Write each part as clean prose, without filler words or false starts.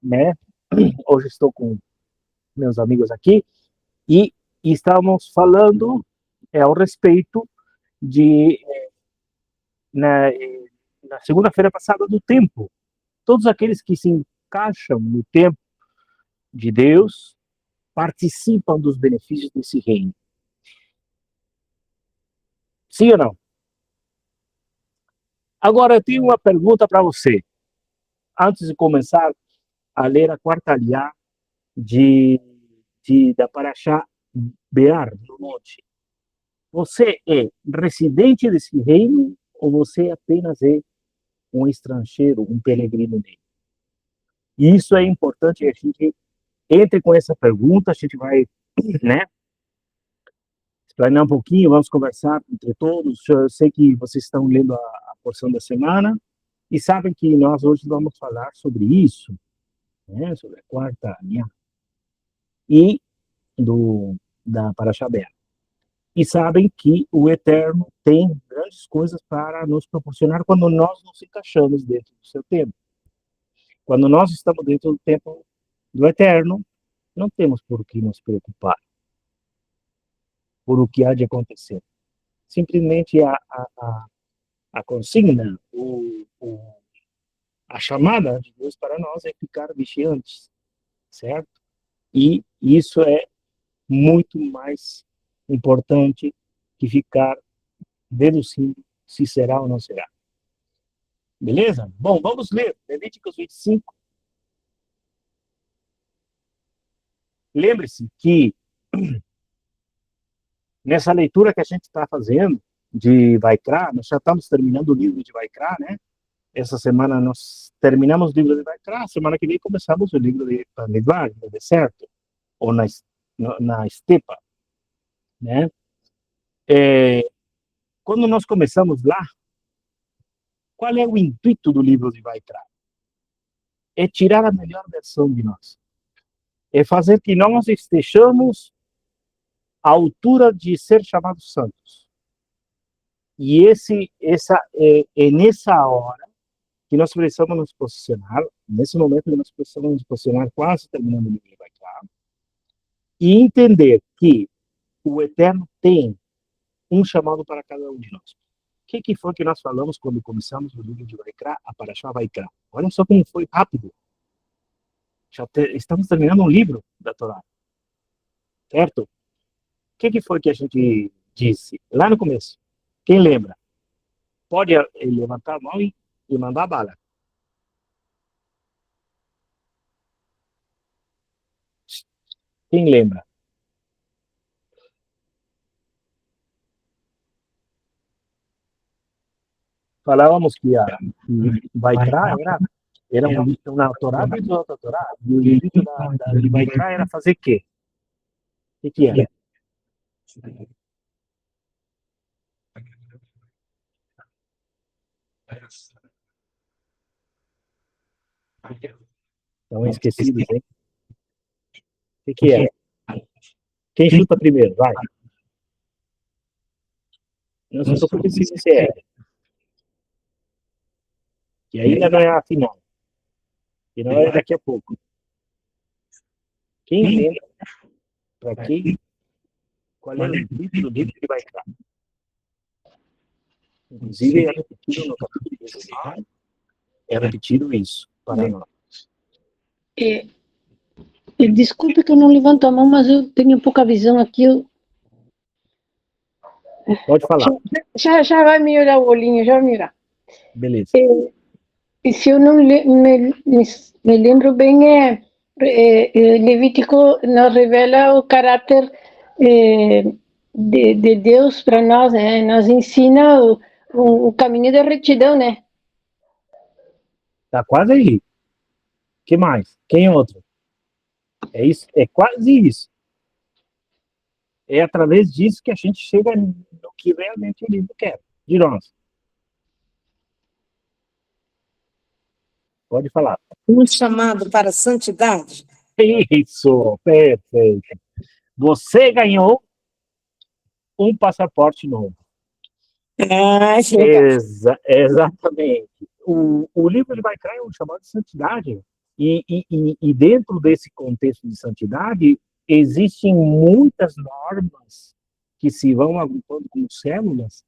né? Hoje estou com meus amigos aqui e estamos falando ao respeito de na, na segunda-feira passada do tempo. Todos aqueles que se encaixam no tempo de Deus participam dos benefícios desse reino. Sim ou não? Agora eu tenho uma pergunta para você. Antes de começar a ler a quarta aliá da Parashá Bear, do monte. Você é residente desse reino ou você apenas é um estrangeiro, um peregrino nele? E isso é importante, a gente entre com essa pergunta, a gente vai, né, explanar um pouquinho, vamos conversar entre todos. Eu sei que vocês estão lendo a porção da semana e sabem que nós hoje vamos falar sobre isso, né, sobre a quarta aliá e da Parashá Bear. E sabem que o Eterno tem grandes coisas para nos proporcionar quando nós nos encaixamos dentro do seu tempo. Quando nós estamos dentro do tempo do Eterno, não temos por que nos preocupar por o que há de acontecer. Simplesmente a consigna, a chamada de Deus para nós é ficar vigiantes, certo? E isso é muito mais importante que ficar deduzindo se será ou não será. Beleza? Bom, vamos ler Levíticos 25. Lembre-se que nessa leitura que a gente está fazendo de Vaikra, nós já estamos terminando o livro de Vaikra, né? Essa semana nós terminamos o livro de Vaikra, semana que vem começamos o livro de Midbar, no deserto, ou na estepa, né? Quando nós começamos lá, qual é o intuito do livro de Vaikra? É tirar a melhor versão de nós. É fazer que nós estejamos à altura de ser chamados santos. E é nessa hora que nós precisamos nos posicionar, nesse momento que nós precisamos nos posicionar, quase terminando o livro de Vaikra, e entender que o Eterno tem um chamado para cada um de nós. O que foi que nós falamos quando começamos o livro de Vaikra, a Parashá Vaikra? Olha só como foi rápido. Estamos terminando um livro da Torá, certo? O que foi que a gente disse lá no começo? Quem lembra? Pode levantar a mão e mandar bala. Quem lembra? Falávamos que Vaikra era uma Torá dentro da outra Torá, e o intuito de Vaikra era fazer o quê? O que era? Estão esquecidos, hein? O que é? Quem chuta primeiro? Vai. Não se preocupe se você é. E ainda não é a final. E não é daqui a pouco. Quem lembra para quem? Qual é o intuito do livro que vai entrar? Inclusive, é repetido no capítulo 19. É repetido isso para nós. Desculpe que eu não levanto a mão, mas eu tenho pouca visão aqui. Pode falar. Já vai melhorar o olhinho, já vai melhorar. Beleza. E se eu não me lembro bem, Levítico nos revela o caráter de Deus para nós, né? Nos ensina o caminho da retidão, né? Tá quase aí. Que mais? Quem outro? É isso, é quase isso. É através disso que a gente chega no que realmente o livro quer de nós. Pode falar. Um chamado para a santidade. Isso, perfeito. Você ganhou um passaporte novo. Exatamente. O livro de Vaikra é um chamado de santidade. E dentro desse contexto de santidade, existem muitas normas que se vão agrupando como células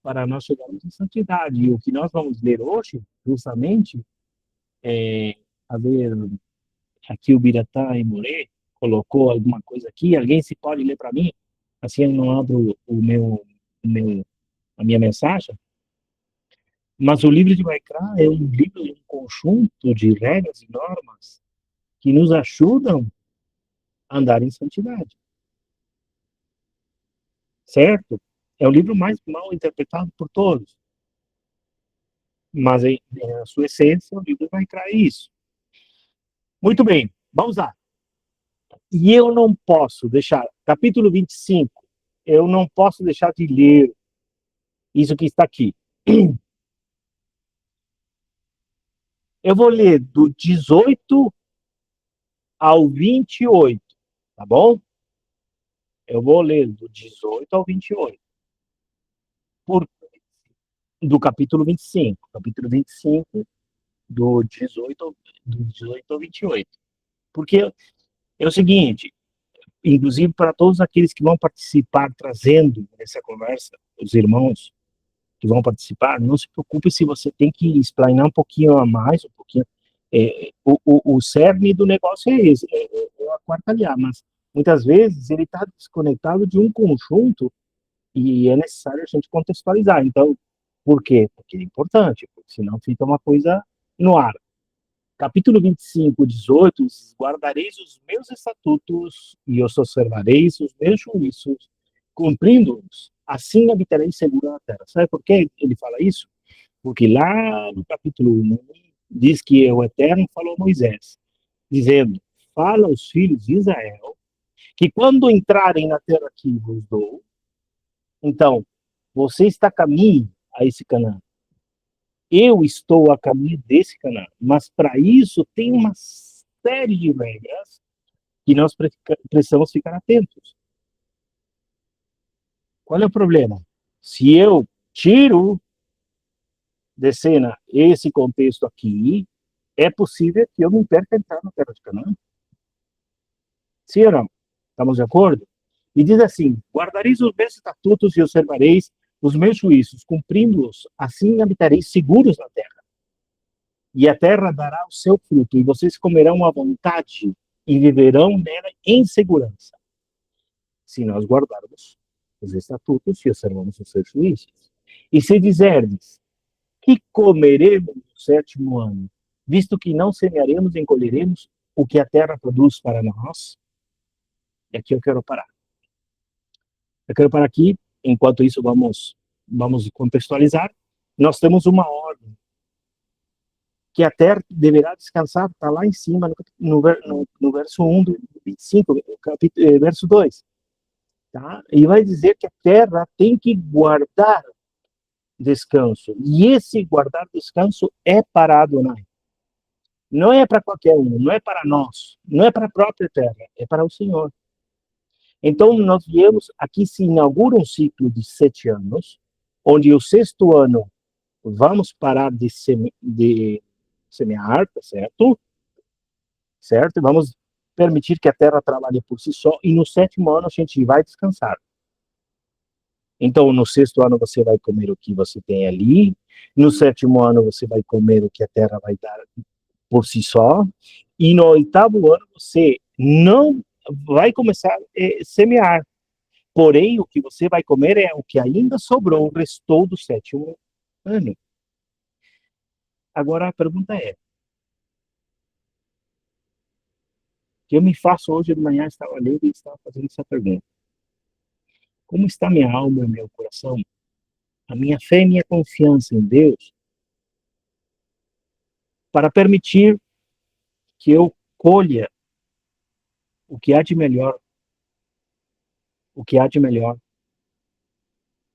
para nós chegarmos em santidade. E o que nós vamos ler hoje, justamente, a ver, aqui o Biratã e Moré colocou alguma coisa aqui, alguém se pode ler para mim? Assim eu não abro a minha mensagem. Mas o livro de Vaikra é um livro, um conjunto de regras e normas que nos ajudam a andar em santidade. Certo? É o livro mais mal interpretado por todos. Mas, em sua essência, o livro vai trazer isso. Muito bem, vamos lá. E eu não posso deixar, capítulo 25, eu não posso deixar de ler isso que está aqui. Eu vou ler do 18 ao 28, tá bom? Eu vou ler do 18 ao 28. Do capítulo 25. Capítulo 25, do 18 ao 28. Porque é o seguinte, inclusive para todos aqueles que vão participar, trazendo nessa conversa, os irmãos que vão participar, não se preocupe se você tem que explanar um pouquinho a mais, um pouquinho. O cerne do negócio é esse, é aquartalhar, mas muitas vezes ele está desconectado de um conjunto e é necessário a gente contextualizar. Então, por quê? Porque é importante, porque senão fica uma coisa no ar. Capítulo 25, 18, guardareis os meus estatutos e os observareis os meus juízos, cumprindo-os, assim habitareis seguro na terra. Sabe por que ele fala isso? Porque lá no capítulo 1, diz que o Eterno falou a Moisés, dizendo, fala aos filhos de Israel, que quando entrarem na terra que vos dou, então, você está a caminho a esse Canaã. Eu estou a caminho desse Canaã. Mas para isso tem uma série de regras que nós precisamos ficar atentos. Qual é o problema? Se eu tiro de cena esse contexto aqui, é possível que eu me perca entrar na terra de Canaã. Sim ou não? Estamos de acordo? E diz assim, guardareis os meus estatutos e observareis os meus juízos, cumprindo-os, assim habitareis seguros na terra. E a terra dará o seu fruto, e vocês comerão à vontade, e viverão nela em segurança. Se nós guardarmos os estatutos e observamos os seus juízos. E se dizerdes, que comeremos no sétimo ano, visto que não semearemos nem colheremos o que a terra produz para nós, e aqui eu quero parar. Eu quero parar aqui, enquanto isso vamos contextualizar. Nós temos uma ordem, que a terra deverá descansar, está lá em cima, no verso 1 do 25, verso 2. Tá? E vai dizer que a terra tem que guardar descanso. E esse guardar descanso é para Adonai. Não é para qualquer um, não é para nós, não é para a própria terra, é para o Senhor. Então, nós viemos, aqui se inaugura um ciclo de 7 anos, onde o 6º ano vamos parar de semear, tá certo? Certo? E vamos permitir que a terra trabalhe por si só, e no 7º ano a gente vai descansar. Então, no 6º ano você vai comer o que você tem ali, no 7º ano você vai comer o que a terra vai dar por si só, e no 8º ano você não vai começar a semear. Porém, o que você vai comer é o que ainda sobrou, restou do 7º ano. Agora a pergunta é, que eu me faço hoje de manhã, estava lendo e estava fazendo essa pergunta. Como está minha alma e meu coração? A minha fé e minha confiança em Deus para permitir que eu colha o que há de melhor,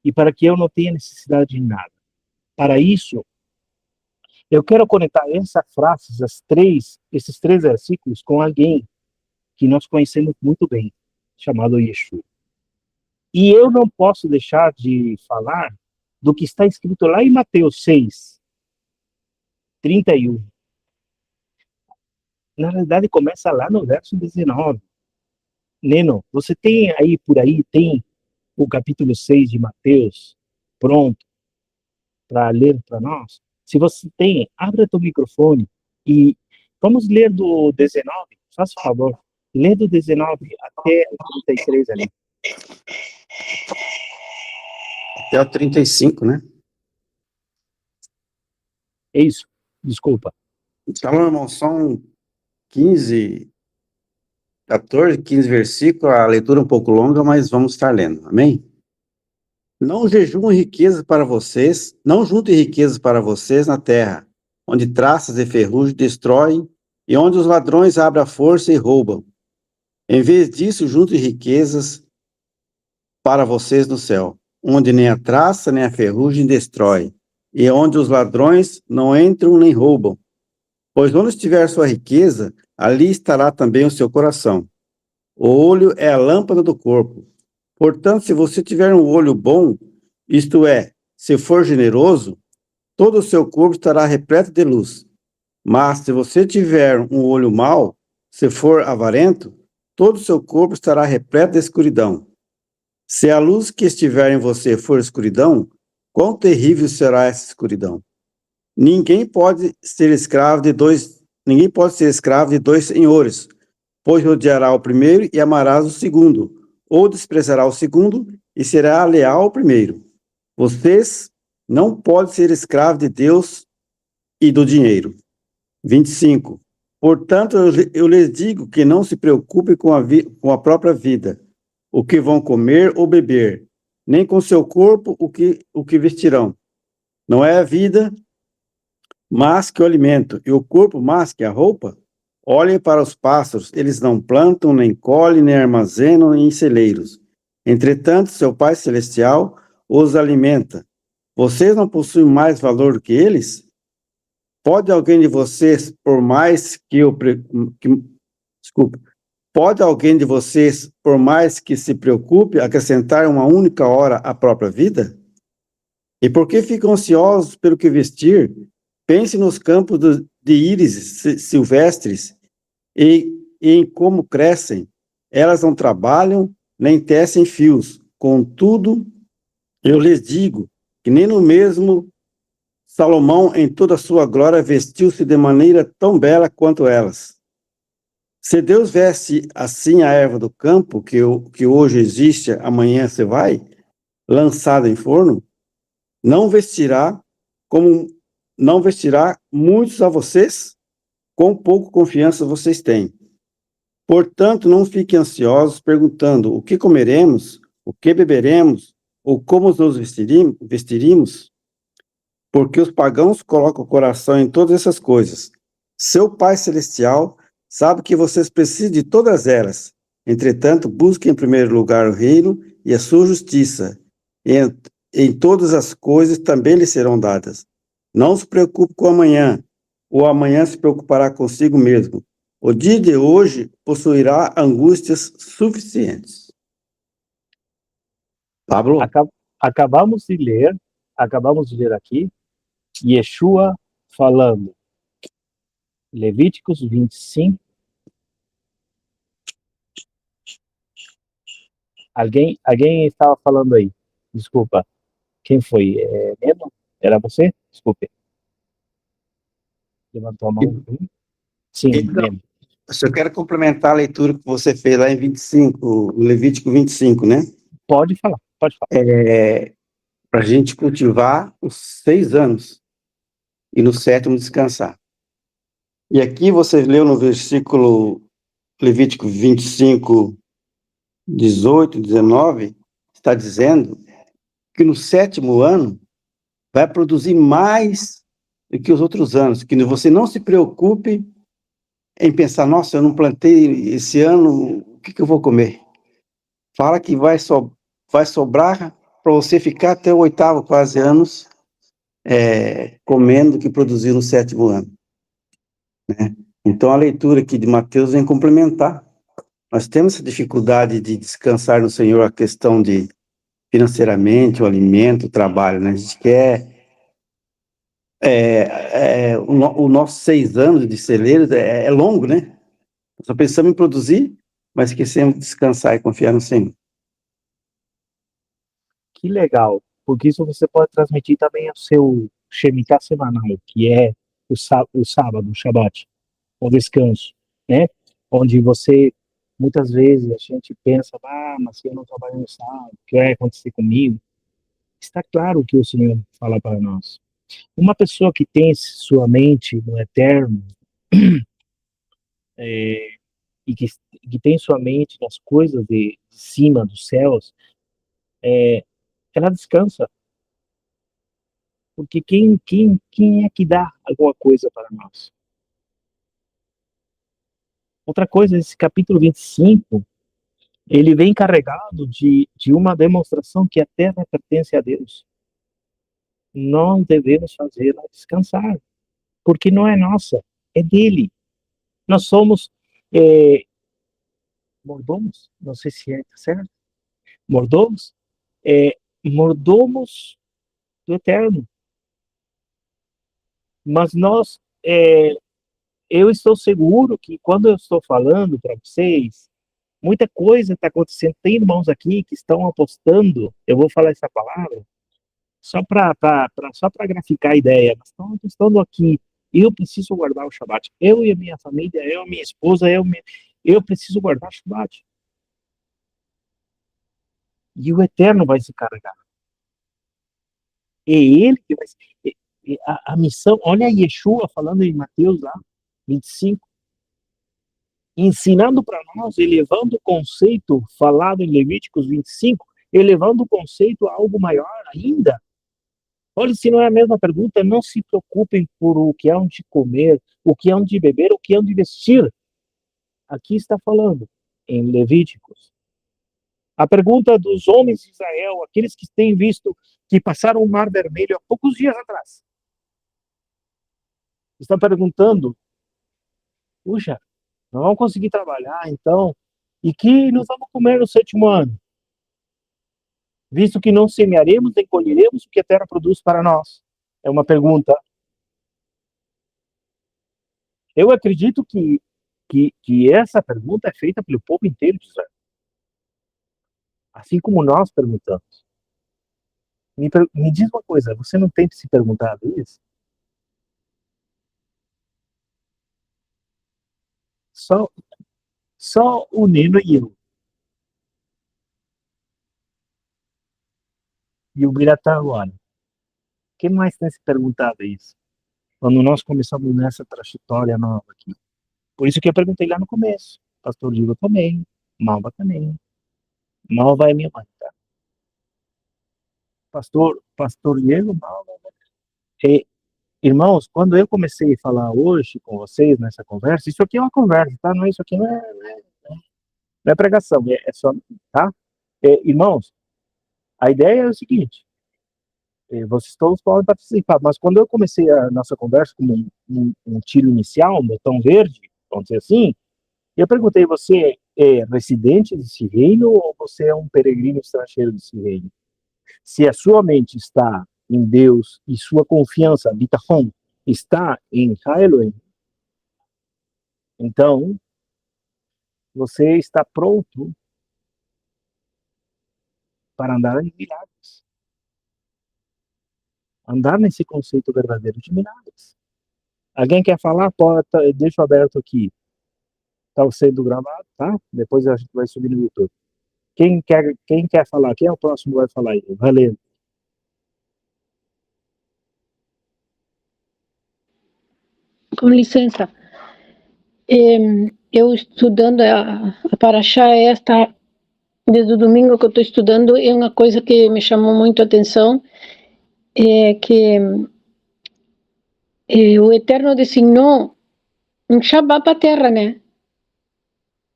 e para que eu não tenha necessidade de nada. Para isso, eu quero conectar essas frases, esses 3 versículos, com alguém que nós conhecemos muito bem, chamado Yeshua. E eu não posso deixar de falar do que está escrito lá em Mateus 6, 31. Na realidade, começa lá no verso 19. Neno, você tem aí, por aí, tem o capítulo 6 de Mateus pronto para ler para nós? Se você tem, abra teu microfone e vamos ler do 19, faça o favor. Lê do 19 até o 33 ali. Até o 35, né? É isso. Desculpa. Então, irmão, são 15, 14, 15 versículos, a leitura é um pouco longa, mas vamos estar lendo, amém? Não jejuem riquezas para vocês, não juntem riquezas para vocês na terra, onde traças e ferrugem destroem, e onde os ladrões abrem a força e roubam. Em vez disso, juntem riquezas para vocês no céu, onde nem a traça nem a ferrugem destrói, e onde os ladrões não entram nem roubam. Pois onde estiver sua riqueza, ali estará também o seu coração. O olho é a lâmpada do corpo. Portanto, se você tiver um olho bom, isto é, se for generoso, todo o seu corpo estará repleto de luz. Mas se você tiver um olho mau, se for avarento, todo o seu corpo estará repleto de escuridão. Se a luz que estiver em você for escuridão, quão terrível será essa escuridão? Ninguém pode ser escravo de dois senhores, pois odiará o primeiro e amarás o segundo, ou desprezará o segundo e será leal ao primeiro. Vocês não podem ser escravos de Deus e do dinheiro. 25. Portanto, eu lhes digo que não se preocupem com a própria vida, o que vão comer ou beber, nem com seu corpo o que vestirão. Não é a vida mais que o alimento, e o corpo mais que a roupa? Olhem para os pássaros, eles não plantam, nem colhem, nem armazenam em celeiros. Entretanto, seu Pai Celestial os alimenta. Vocês não possuem mais valor do que eles? Pode alguém de vocês, por mais que pode alguém de vocês, por mais que se preocupe, acrescentar uma única hora à própria vida? E por que ficam ansiosos pelo que vestir? Pense nos campos de íris silvestres e em como crescem. Elas não trabalham, nem tecem fios. Contudo, eu lhes digo que nem no mesmo Salomão, em toda a sua glória, vestiu-se de maneira tão bela quanto elas. Se Deus veste assim a erva do campo, que hoje existe, amanhã se vai, lançada em forno, não vestirá muitos a vocês? Quão pouco confiança vocês têm. Portanto, não fiquem ansiosos perguntando o que comeremos, o que beberemos, ou como nos vestiremos, porque os pagãos colocam o coração em todas essas coisas. Seu Pai Celestial sabe que vocês precisam de todas elas. Entretanto, busquem em primeiro lugar o reino e a sua justiça. Em todas as coisas também lhes serão dadas. Não se preocupe com o amanhã, o amanhã se preocupará consigo mesmo. O dia de hoje possuirá angústias suficientes. Pablo? Acabamos de ler aqui, Yeshua falando, Levíticos 25. Alguém estava falando aí, desculpa. Quem foi? Neno? Era você? Desculpe. Levantou a mão. Sim, Então, Neno. eu quero complementar a leitura que você fez lá em 25, o Levítico 25, né? Pode falar. Para a gente cultivar os 6 anos e no 7º descansar. E aqui você leu no versículo Levítico 25, 18, 19, está dizendo que no 7º ano vai produzir mais do que os outros anos, que você não se preocupe em pensar, nossa, eu não plantei esse ano, o que eu vou comer? Fala que vai sobrar para você ficar até o 8º quase anos comendo o que produziu no 7º ano. Né? Então, a leitura aqui de Mateus vem complementar. Nós temos essa dificuldade de descansar no Senhor, a questão de financeiramente, o alimento, o trabalho, né? A gente quer O nosso 6 anos de celeiro é longo, né? Só pensamos em produzir, mas esquecemos de descansar e confiar no Senhor. Que legal, porque isso você pode transmitir também ao seu Shemitah semanal, que é o sábado, o Shabat, o descanso, né? Onde você, muitas vezes, a gente pensa, mas se eu não trabalho no sábado, o que vai acontecer comigo? Está claro o que o Senhor fala para nós. Uma pessoa que tem sua mente no eterno, é, e que tem sua mente nas coisas de cima, dos céus, ela descansa. Porque quem é que dá alguma coisa para nós? Outra coisa, esse capítulo 25, ele vem carregado de uma demonstração que a terra pertence a Deus. Nós devemos fazê-la descansar, porque não é nossa, é dele. Nós somos mordomos, não sei se é certo, mordomos, mordomos do eterno. Mas eu estou seguro que quando eu estou falando para vocês, muita coisa está acontecendo. Tem irmãos aqui que estão apostando, eu vou falar essa palavra, só para graficar a ideia, mas estão apostando aqui, eu preciso guardar o Shabat. Eu e a minha família, eu, minha esposa, eu preciso guardar o Shabat. E o Eterno vai se carregar. É ele que vai se... A missão, olha Yeshua falando em Mateus lá, 25, ensinando para nós, elevando o conceito falado em Levíticos 25, elevando o conceito a algo maior ainda. Olha, se não é a mesma pergunta, não se preocupem por o que hão de comer, o que hão de beber, o que hão de vestir. Aqui está falando, em Levíticos. A pergunta dos homens de Israel, aqueles que têm visto, que passaram o Mar Vermelho há poucos dias atrás, estão perguntando, puxa, não vamos conseguir trabalhar, então, e que nós vamos comer no 7º ano? Visto que não semearemos nem colheremos o que a terra produz para nós. É uma pergunta. Eu acredito que essa pergunta é feita pelo povo inteiro de Israel. Assim como nós perguntamos. Me diz uma coisa, você não tem se perguntado isso? Só o Nino e eu. E o Biratã agora. Quem mais tem se perguntado isso? Quando nós começamos nessa trajetória nova aqui. Por isso que eu perguntei lá no começo. Pastor Diego também. Malva também. Malva é minha mãe, tá? Pastor Diego, Malva. Irmãos, quando eu comecei a falar hoje com vocês nessa conversa, isso aqui é uma conversa, tá? Não, isso aqui não é pregação, é só, tá? Irmãos, a ideia é o seguinte, vocês todos podem participar, mas quando eu comecei a nossa conversa com um tiro inicial, um botão verde, vamos dizer assim, eu perguntei, você é residente desse reino ou você é um peregrino estrangeiro desse reino? Se a sua mente está em Deus e sua confiança, bitachon, está em Elohim, então você está pronto para andar em milagres. Andar nesse conceito verdadeiro de milagres. Alguém quer falar? Deixa aberto aqui. Está sendo gravado, tá? Depois a gente vai subir no YouTube. Quem quer falar? Quem é o próximo que vai falar aí? Valeu. Com licença. Eu estudando a Parashá esta, desde o domingo que eu estou estudando, é uma coisa que me chamou muito a atenção, é que o Eterno designou um Shabbat para a terra, né?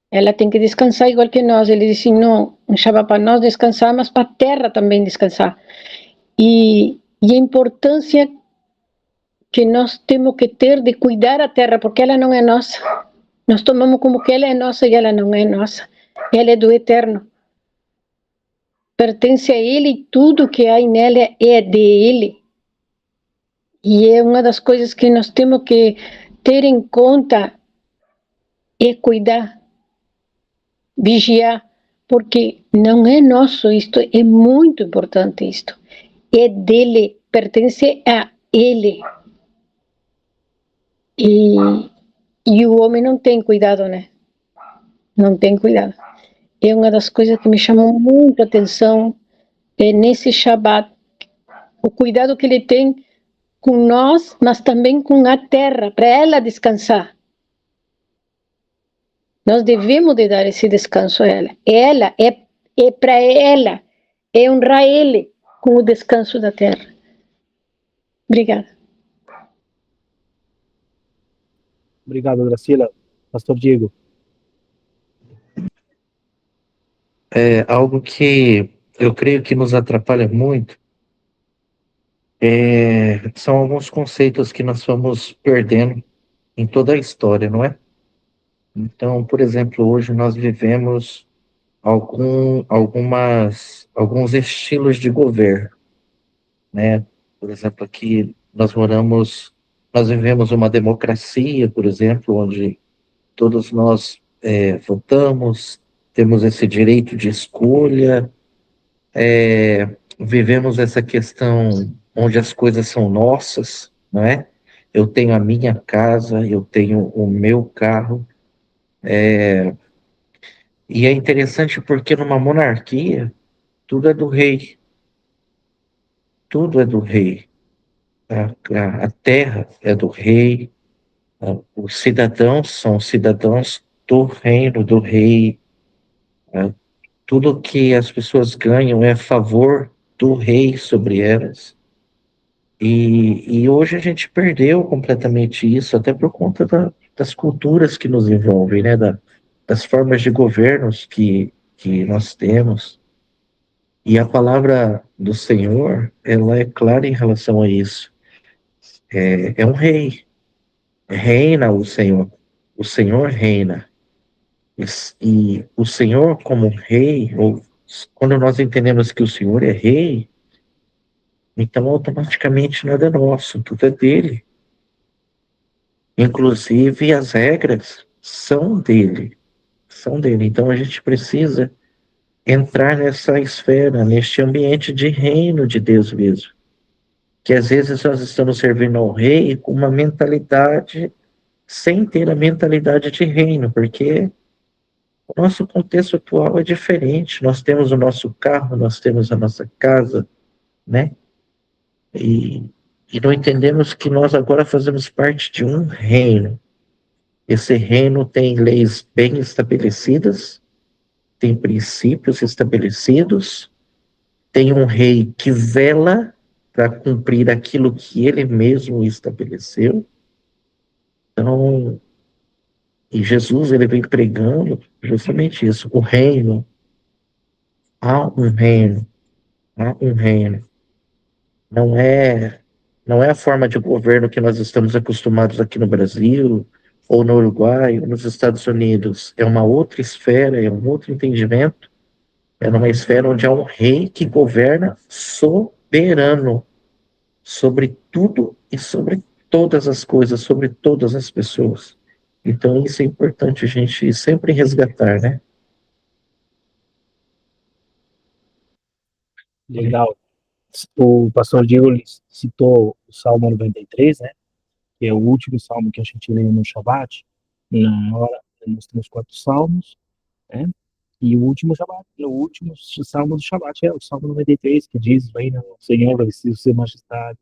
Ela tem que descansar igual que nós. Ele designou um Shabbat para nós descansar, mas para a terra também descansar. E a importância que nós temos que ter de cuidar a terra, porque ela não é nossa. Nós tomamos como que ela é nossa e ela não é nossa. Ela é do Eterno. Pertence a Ele e tudo que há nela é de Ele. E é uma das coisas que nós temos que ter em conta é cuidar, vigiar, porque não é nosso isto, é muito importante isto. É dele, pertence a ele. E o homem não tem cuidado, né? Não tem cuidado. É uma das coisas que me chamou muito a atenção nesse Shabat, o cuidado que ele tem com nós, mas também com a terra, para ela descansar. Nós devemos de dar esse descanso a ela. Ela é para ela, é honrar ele com o descanso da terra. Obrigada. Obrigado, Gracila. Pastor Diego. É algo que eu creio que nos atrapalha muito. São alguns conceitos que nós vamos perdendo em toda a história, não é? Então, por exemplo, hoje nós vivemos alguns estilos de governo, né? Por exemplo, aqui nós vivemos uma democracia, por exemplo, onde todos nós votamos, temos esse direito de escolha, vivemos essa questão onde as coisas são nossas, não é? Eu tenho a minha casa, eu tenho o meu carro, e é interessante porque numa monarquia, tudo é do rei, tudo é do rei. A terra é do rei, os cidadãos são cidadãos do reino do rei, tudo que as pessoas ganham é a favor do rei sobre elas. E hoje a gente perdeu completamente isso, até por conta das culturas que nos envolvem, né? Das formas de governos que nós temos. E a palavra do Senhor, ela é clara em relação a isso. É um rei, reina o Senhor. O Senhor reina. E o Senhor como rei, ou quando nós entendemos que o Senhor é rei, então automaticamente nada é nosso, tudo é dele. Inclusive as regras são dele, são dele. Então a gente precisa entrar nessa esfera, neste ambiente de reino de Deus mesmo. Que às vezes nós estamos servindo ao rei com uma mentalidade, sem ter a mentalidade de reino, porque o nosso contexto atual é diferente. Nós temos o nosso carro, nós temos a nossa casa, né? E, e não entendemos que nós agora fazemos parte de um reino. Esse reino tem leis bem estabelecidas, tem princípios estabelecidos, tem um rei que vela para cumprir aquilo que ele mesmo estabeleceu. Então, e Jesus, ele vem pregando justamente isso, o reino, há um reino, há um reino. Não é, não é a forma de governo que nós estamos acostumados aqui no Brasil, ou no Uruguai, ou nos Estados Unidos. É uma outra esfera, é um outro entendimento, é numa esfera onde há um rei que governa soberano sobre tudo e sobre todas as coisas, sobre todas as pessoas. Então, isso é importante a gente sempre resgatar, né? Legal. O pastor Diego citou o Salmo 93, né? Que é o último salmo que a gente lê no Shabbat. Na hora, nós temos 4 salmos, né? E o último Shabbat, o último salmo do Shabbat é o Salmo 93, que diz: Reina o Senhor, revestido de sua majestade,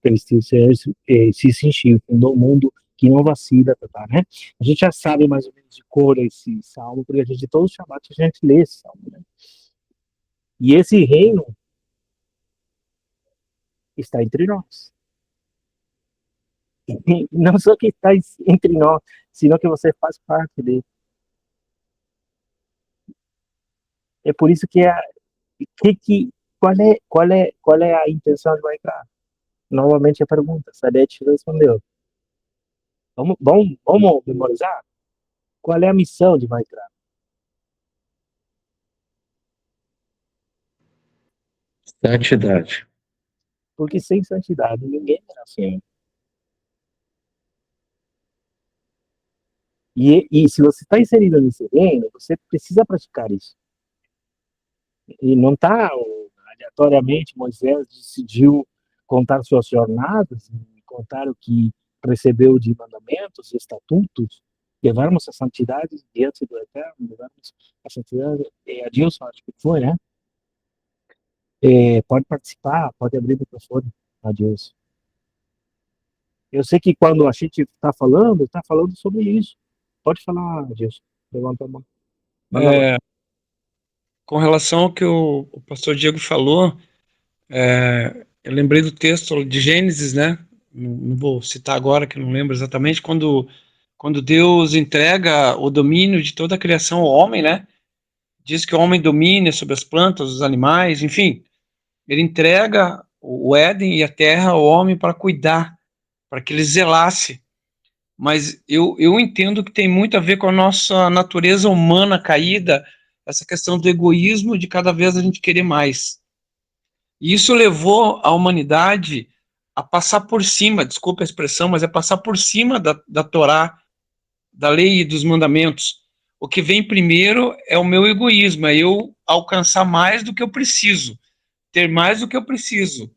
revestido se sentiu, fundou o mundo que não vacila, tá, né? A gente já sabe mais ou menos de cor esse salmo, porque a gente, todo Shabbat a gente lê esse salmo, né? E esse reino está entre nós. E não só que está entre nós, sino que você faz parte dele. É por isso que qual é a intenção de Minecraft? Novamente a pergunta, Sadete respondeu. Vamos memorizar? Qual é a missão de Minecraft? Santidade. Porque sem santidade ninguém verá o Senhor. E se você está inserido nesse reino, você precisa praticar isso. E não está aleatoriamente, Moisés decidiu contar suas jornadas, contar o que recebeu de mandamentos, estatutos, levarmos a santidade diante do Eterno, levarmos a santidade, a Deus, acho que foi, né? Pode participar, pode abrir o microfone, a Deus. Eu sei que quando a gente está falando sobre isso. Pode falar, Deus. Levanta a mão. Com relação ao que o pastor Diego falou, eu lembrei do texto de Gênesis, né? Não vou citar agora, que não lembro exatamente, quando Deus entrega o domínio de toda a criação ao homem, né? Diz que o homem domina sobre as plantas, os animais, enfim. Ele entrega o Éden e a terra ao homem para cuidar, para que ele zelasse. Mas eu entendo que tem muito a ver com a nossa natureza humana caída, essa questão do egoísmo, de cada vez a gente querer mais. E isso levou a humanidade a passar por cima, desculpa a expressão, mas é passar por cima da Torá, da lei e dos mandamentos. O que vem primeiro é o meu egoísmo, é eu alcançar mais do que eu preciso, ter mais do que eu preciso.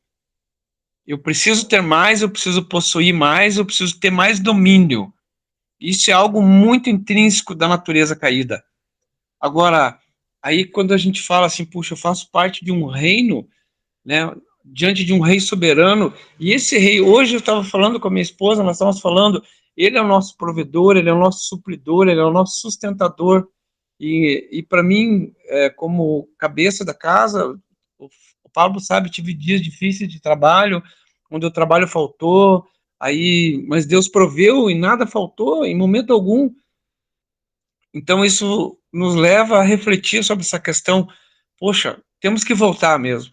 Eu preciso ter mais, eu preciso possuir mais, eu preciso ter mais domínio. Isso é algo muito intrínseco da natureza caída. Agora, aí quando a gente fala assim, puxa, eu faço parte de um reino, né, diante de um rei soberano, e esse rei, hoje eu estava falando com a minha esposa, nós estávamos falando, ele é o nosso provedor, ele é o nosso supridor, ele é o nosso sustentador, e para mim, como cabeça da casa, o Pablo sabe, tive dias difíceis de trabalho, onde o trabalho faltou, mas Deus proveu e nada faltou em momento algum. Então isso nos leva a refletir sobre essa questão, poxa, temos que voltar mesmo.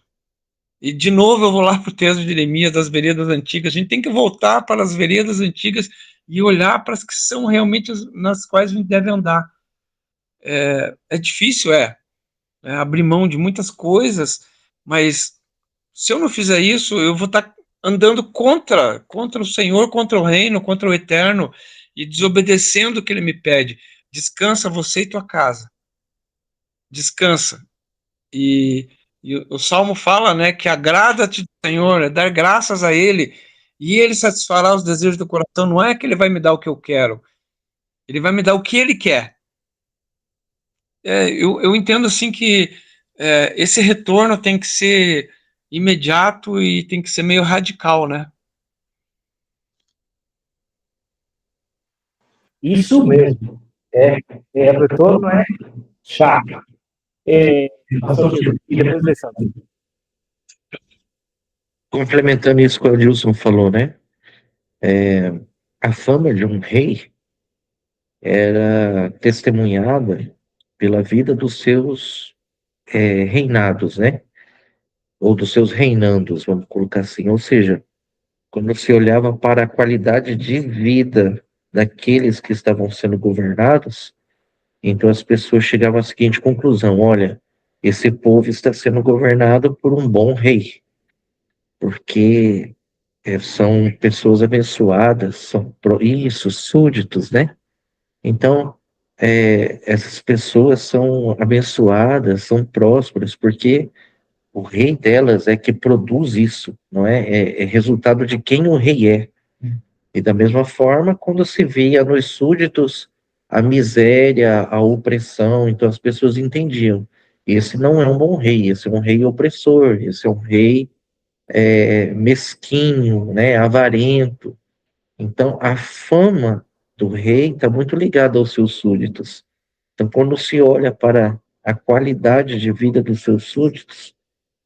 E de novo eu vou lá para o texto de Jeremias, das veredas antigas, a gente tem que voltar para as veredas antigas e olhar para as que são realmente nas quais a gente deve andar. É difícil, abrir mão de muitas coisas, mas se eu não fizer isso, eu vou estar andando contra o Senhor, contra o reino, contra o eterno, e desobedecendo o que ele me pede. Descansa você e tua casa. Descansa. E o Salmo fala, né, que agrada-te do Senhor, é dar graças a ele, e ele satisfará os desejos do coração. Não é que ele vai me dar o que eu quero, ele vai me dar o que ele quer. Eu entendo assim que esse retorno tem que ser imediato e tem que ser meio radical, né? Isso mesmo. O retorno é chato. Pastor Diego, e depois Alessandro. Complementando isso que o Adilson falou, né? A fama de um rei era testemunhada pela vida dos seus reinados, né? Ou dos seus reinandos, vamos colocar assim. Ou seja, quando se olhava para a qualidade de vida daqueles que estavam sendo governados, então as pessoas chegavam à seguinte conclusão: olha, esse povo está sendo governado por um bom rei, porque são pessoas abençoadas, são isso, súditos, né? Então, essas pessoas são abençoadas, são prósperas, porque o rei delas é que produz isso, não é? É resultado de quem o rei é. E da mesma forma, quando se via nos súditos a miséria, a opressão, então as pessoas entendiam: esse não é um bom rei, esse é um rei opressor, esse é um rei mesquinho, né, avarento. Então, a fama do rei está muito ligada aos seus súditos. Então, quando se olha para a qualidade de vida dos seus súditos,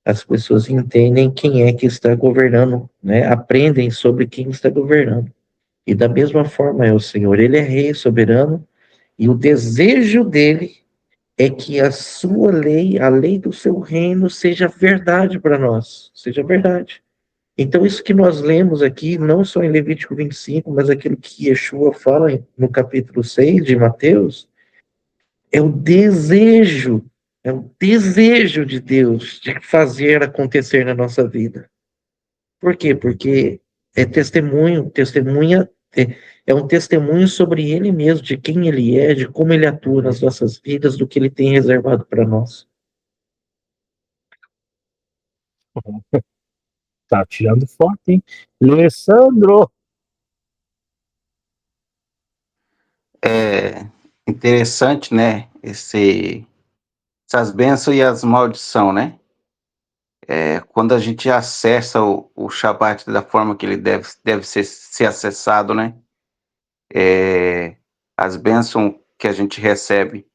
as pessoas entendem quem é que está governando, né? Aprendem sobre quem está governando. E da mesma forma é o Senhor, ele é rei soberano, e o desejo dele é que a sua lei, a lei do seu reino, seja verdade para nós, seja verdade. Então, isso que nós lemos aqui, não só em Levítico 25, mas aquilo que Yeshua fala no capítulo 6 de Mateus, é o desejo de Deus de fazer acontecer na nossa vida. Por quê? Porque é é um testemunho sobre ele mesmo, de quem ele é, de como ele atua nas nossas vidas, do que ele tem reservado para nós. Tá tirando forte, hein? Alessandro! É interessante, né? Essas bênçãos e as maldições, né? Quando a gente acessa o Shabat da forma que ele deve ser acessado, né? As bênçãos que a gente recebe.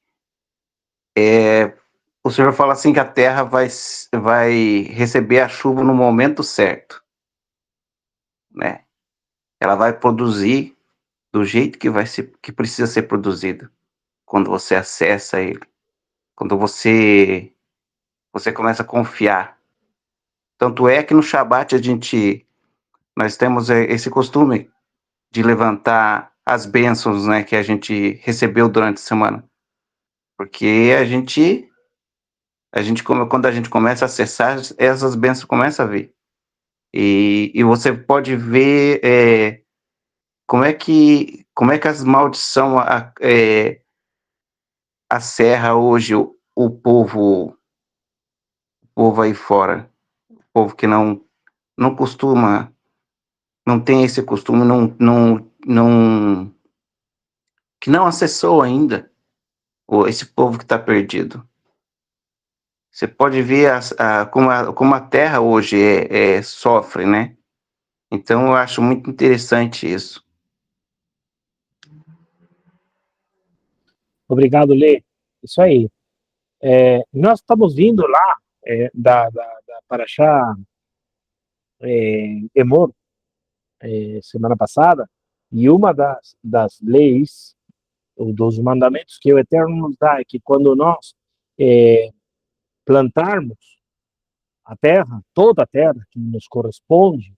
O Senhor fala assim que a terra vai receber a chuva no momento certo, né? Ela vai produzir do jeito que precisa ser produzido quando você acessa ele, quando você começa a confiar. Tanto é que no Shabat nós temos esse costume de levantar as bênçãos, né, que a gente recebeu durante a semana, porque quando a gente começa a acessar, essas bênçãos começam a vir. E você pode ver como é que as maldições acerra hoje o povo aí fora, o povo que não costuma, não tem esse costume, que não acessou ainda esse povo que está perdido. Você pode ver como a terra hoje sofre, né? Então eu acho muito interessante isso. Obrigado, Lê. Isso aí. Nós estamos vindo lá da Paraxá Emor, semana passada, e uma das leis, ou dos mandamentos que o Eterno nos dá, é que quando nós plantarmos a terra, toda a terra que nos corresponde,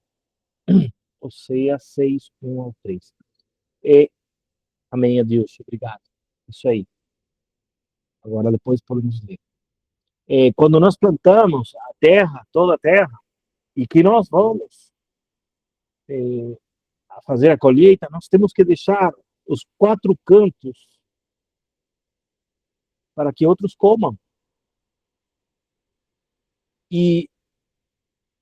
Oséias 6, 1 ao 3. Amém a Deus, obrigado. Isso aí. Agora depois podemos ler. Quando nós plantamos a terra, toda a terra, e que nós vamos a fazer a colheita, nós temos que deixar os 4 cantos para que outros comam. E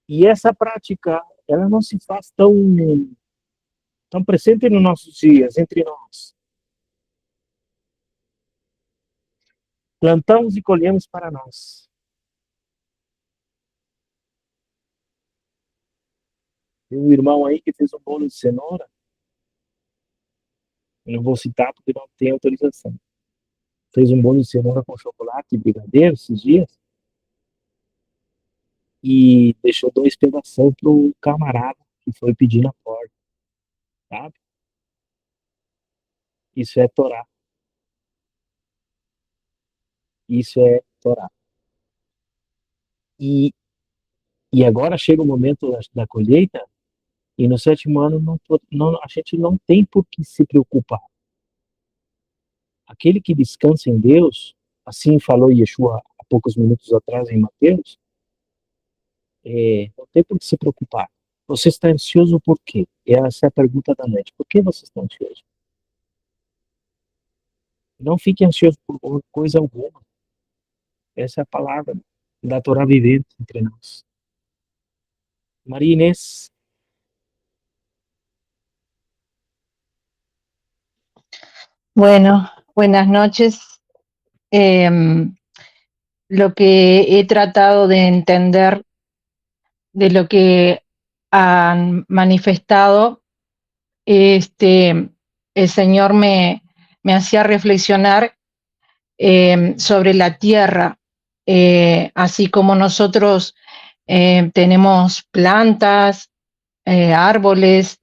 essa prática, ela não se faz tão presente nos nossos dias, entre nós. Plantamos e colhemos para nós. Tem um irmão aí que fez um bolo de cenoura. Eu não vou citar porque não tem autorização. Fez um bolo de cenoura com chocolate e brigadeiro esses dias. E deixou 2 pedaços pro camarada que foi pedir na porta. Sabe? Isso é Torá. Isso é Torá. E agora chega o momento da colheita, e no 7º ano a gente não tem por que se preocupar. Aquele que descansa em Deus, assim falou Yeshua há poucos minutos atrás em Mateus, não tem por que se preocupar. Você está ansioso por quê? Essa é a pergunta da NET. Por que você está ansioso? Não fique ansioso por coisa alguma. Essa é a palavra da Torá vivente entre nós. Maria Inês. Bueno, buenas noches. Lo que he tratado de entender de lo que han manifestado, el Señor me hacía reflexionar sobre la tierra, así como nosotros tenemos plantas, árboles,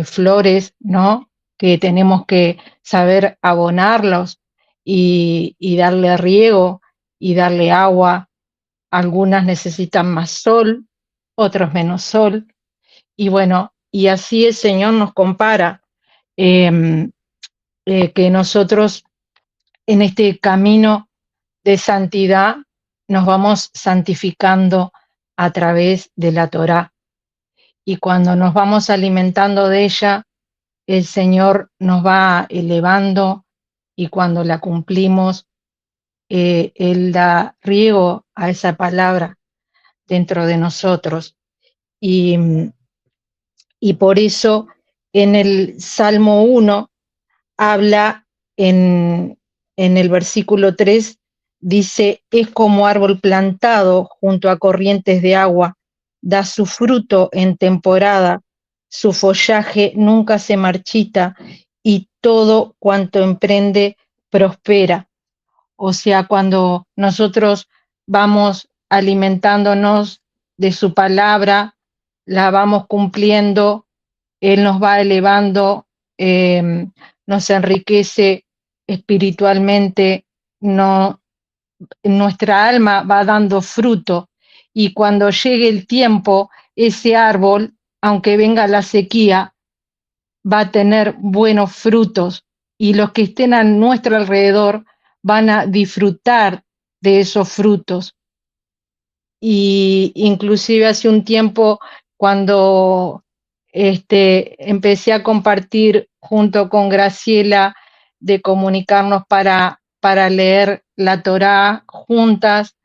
flores, ¿no? Que tenemos que saber abonarlos y darle riego y darle agua. Algunas necesitan más sol, otros menos sol. Y bueno, y así el Señor nos compara que nosotros en este camino de santidad nos vamos santificando a través de la Torá. y cuando nos vamos alimentando de ella, el Señor nos va elevando y cuando la cumplimos, Él da riego a esa palabra dentro de nosotros. Y por eso en el Salmo 1 habla en el versículo 3, dice, es como árbol plantado junto a corrientes de agua, da su fruto en temporada, su follaje nunca se marchita y todo cuanto emprende prospera. O sea, cuando nosotros vamos alimentándonos de su palabra, la vamos cumpliendo, Él nos va elevando, nos enriquece espiritualmente, nuestra alma va dando fruto y cuando llegue el tiempo, ese árbol, aunque venga la sequía, va a tener buenos frutos y los que estén a nuestro alrededor van a disfrutar de esos frutos. Y inclusive hace un tiempo, cuando empecé a compartir junto con Graciela de comunicarnos para leer la Torá juntas,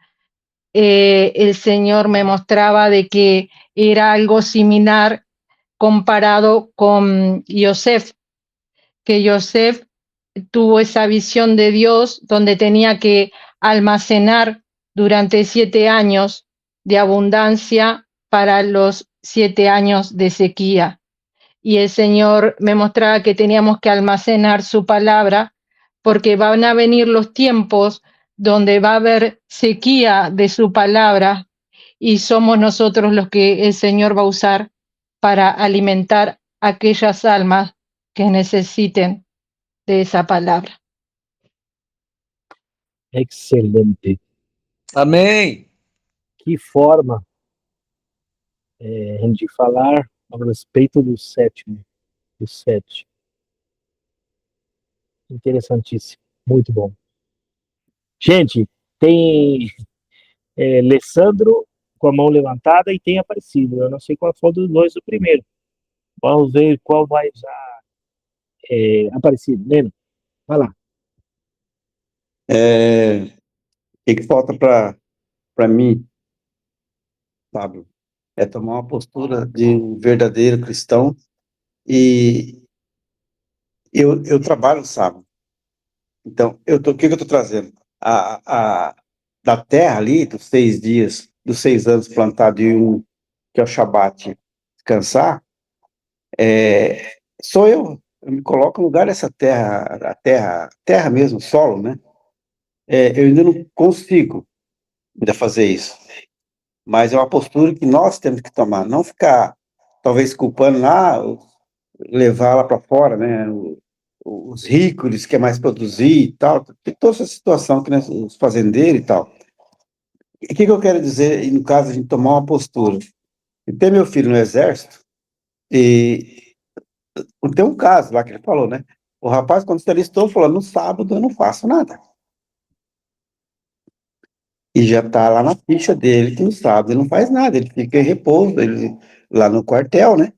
el Señor me mostraba de que era algo similar comparado con Yosef, que Yosef tuvo esa visión de Dios donde tenía que almacenar durante 7 años de abundancia para los 7 años de sequía. Y el Señor me mostraba que teníamos que almacenar su palabra porque van a venir los tiempos donde va a haber sequía de su palabra y somos nosotros los que el Señor va a usar para alimentar aquellas almas que necesiten de esa palabra. Excelente. Amém. Que forma de falar a respeito do sétimo, do 7. Interessantíssimo. Muito bom. Gente, tem Alessandro com a mão levantada e tem Aparecido. Eu não sei qual foi dos dois o primeiro. Vamos ver qual vai já Aparecido. Leno, vai lá. O que falta para mim, Pablo, é tomar uma postura de um verdadeiro cristão e eu trabalho no sábado. Então, o que eu estou trazendo? Da terra ali, dos 6 dias, dos 6 anos plantado e um, que é o Shabat, descansar, sou eu me coloco no lugar dessa terra, a terra mesmo, solo, né? Eu ainda não consigo ainda fazer isso, mas é uma postura que nós temos que tomar, não ficar, talvez, culpando lá, levar lá para fora, né? Os ricos, eles querem mais produzir e tal, tem toda essa situação que nós, os fazendeiros e tal. O que eu quero dizer, no caso, a gente tomar uma postura? Tem meu filho no exército, e tem um caso lá que ele falou, né? O rapaz, quando se alistou, falou, no sábado eu não faço nada. E já está lá na ficha dele que no sábado ele não faz nada, ele fica em repouso, ele, lá no quartel, né?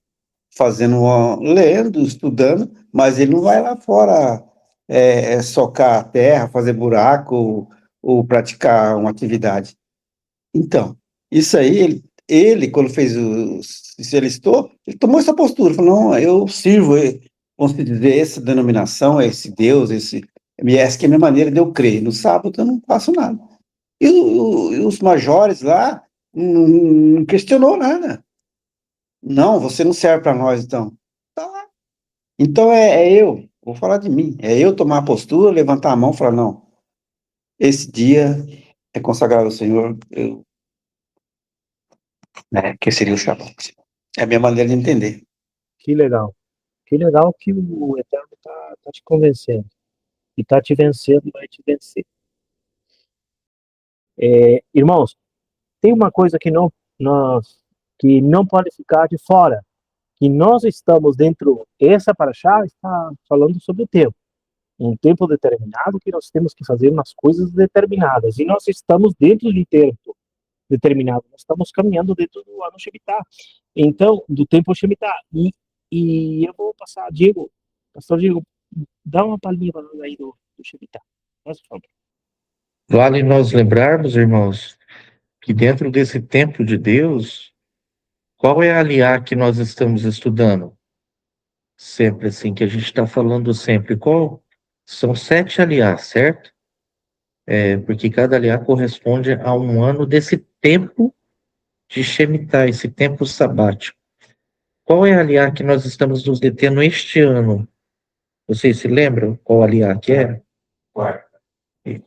Lendo, estudando, mas ele não vai lá fora socar a terra, fazer buraco ou praticar uma atividade. Então, isso aí, ele quando se alistou, ele tomou essa postura, falou, não, eu sirvo, vamos dizer, essa denominação, esse Deus, essa que é a minha maneira de eu crer. No sábado eu não faço nada. E os majores lá não questionou nada. Não, você não serve para nós, então. Tá. Então eu, vou falar de mim, eu tomar a postura, levantar a mão e falar, não, esse dia é consagrado ao Senhor, que seria o Shabat. É a minha maneira de entender. Que legal. Que legal que o Eterno tá te convencendo. E tá te vencendo e vai te vencer. Irmãos, tem uma coisa que não pode ficar de fora, que nós estamos dentro, essa paraxá está falando sobre o tempo, um tempo determinado que nós temos que fazer umas coisas determinadas, e nós estamos dentro de tempo, determinado. Nós estamos caminhando dentro do ano Shemitah. Então, do tempo Shemitah. E eu vou passar, Diego, pastor Diego, dá uma palhinha para nós aí do Shemitah. Por favor. Vale nós lembrarmos, irmãos, que dentro desse tempo de Deus, qual é a aliá que nós estamos estudando? Sempre assim, que a gente está falando sempre. Qual? São 7 aliás, certo? Porque cada aliá corresponde a um ano desse tempo de Shemitah, esse tempo sabático. Qual é a aliá que nós estamos nos detendo este ano? Vocês se lembram qual aliá que é?